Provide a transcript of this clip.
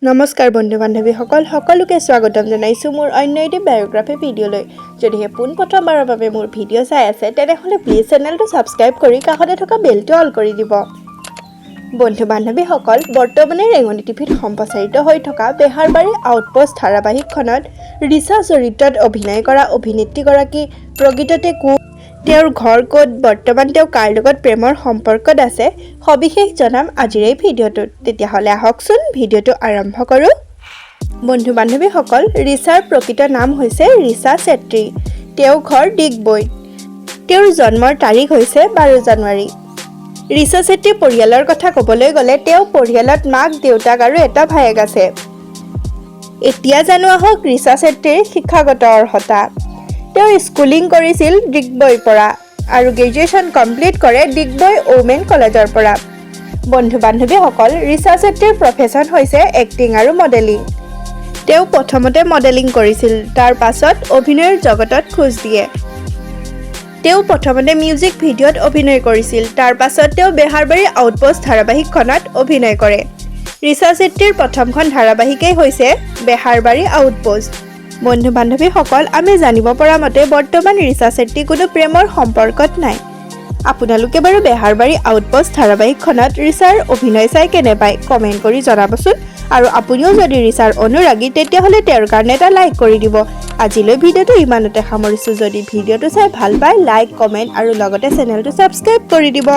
নমস্কাৰ বন্ধু বান্ধৱীসকল সকলোকে স্বাগতম জনাইছো মোৰ অন্য এটি বায়োগ্ৰাফি ভিডিঅ'লৈ যদিহে পোনপ্ৰথমবাৰৰ বাবে মোৰ ভিডিঅ' চাই আছে তেনেহ'লে প্লিজ চেনেলটো সাবস্ক্ৰাইব কৰি কাষতে থকা বেলটো অল কৰি দিব বন্ধু বান্ধৱীসকল বৰ্তমানে ৰেঙনি টিভিত সম্প্ৰচাৰিত হৈ থকা বেহাৰবাৰী আউটপোষ্ট ধাৰাবাহিকখনত ৰিচা চৰিত্ৰত অভিনয় কৰা অভিনেত্ৰীগৰাকী প্ৰকৃততে তেওঁৰ ঘৰ ক'ত বৰ্তমান তেওঁ কাৰ লগত প্ৰেমৰ সম্পৰ্কত আছে সবিশেষ জনাম আজিৰ এই ভিডিঅ'টোত তেতিয়াহ'লে আহকচোন ভিডিঅ'টো আৰম্ভ কৰোঁ বন্ধু বান্ধৱীসকল ৰিচাৰ প্ৰকৃত নাম হৈছে ৰিচা চেত্ৰী তেওঁ ঘৰ ডিগবৈত তেওঁৰ জন্মৰ তাৰিখ হৈছে 12 জানুৱাৰী ৰিচা চেত্ৰী পৰিয়ালৰ কথা ক'বলৈ গ'লে তেওঁ পৰিয়ালত মাক দেউতাক আৰু এটা ভায়েক আছে এতিয়া জানো আহক ৰিচা চেত্ৰীৰ শিক্ষাগত অৰ্হতা তেওঁ স্কুলিং কৰিছিল ডিগবৈৰ পৰা আৰু গ্ৰেজুৱেশ্যন কমপ্লিট কৰে ডিগবৈ ওমেন কলেজৰ পৰা বন্ধু বান্ধৱীসকল ৰিচা চেত্ৰীৰ প্ৰফেশ্যন হৈছে এক্টিং আৰু মডেলিং তেওঁ প্ৰথমতে মডেলিং কৰিছিল তাৰ পাছত অভিনয়ৰ জগতত খোজ দিয়ে তেওঁ প্ৰথমতে মিউজিক ভিডিঅ'ত অভিনয় কৰিছিল তাৰ পাছত তেওঁ বেহাৰবাৰী আউটপোষ্ট ধাৰাবাহিকখনত অভিনয় কৰে ৰিচা চেত্ৰীৰ প্ৰথমখন ধাৰাবাহিকেই হৈছে বেহাৰবাৰী আউটপোষ্ট বন্ধু বান্ধৱীসকল আমি জানিব পৰা মতে বৰ্তমান ৰিচা চেত্ৰী কোনো প্ৰেমৰ সম্পৰ্কত নাই আপোনালোকে বাৰু বেহাৰবাৰী আউটপোষ্ট ধাৰাবাহিকখনত ৰিচাৰ অভিনয় চাই কেনে পায় কমেণ্ট কৰি জনাবচোন আৰু আপুনিও যদি ৰিচাৰ অনুৰাগী তেতিয়াহ'লে তেওঁৰ কাৰণে এটা লাইক কৰি দিব আজিলৈ ভিডিঅ'টো ইমানতে সামৰিছোঁ যদি ভিডিঅ'টো চাই ভাল পায় লাইক কমেণ্ট আৰু লগতে চেনেলটো ছাবস্ক্ৰাইব কৰি দিব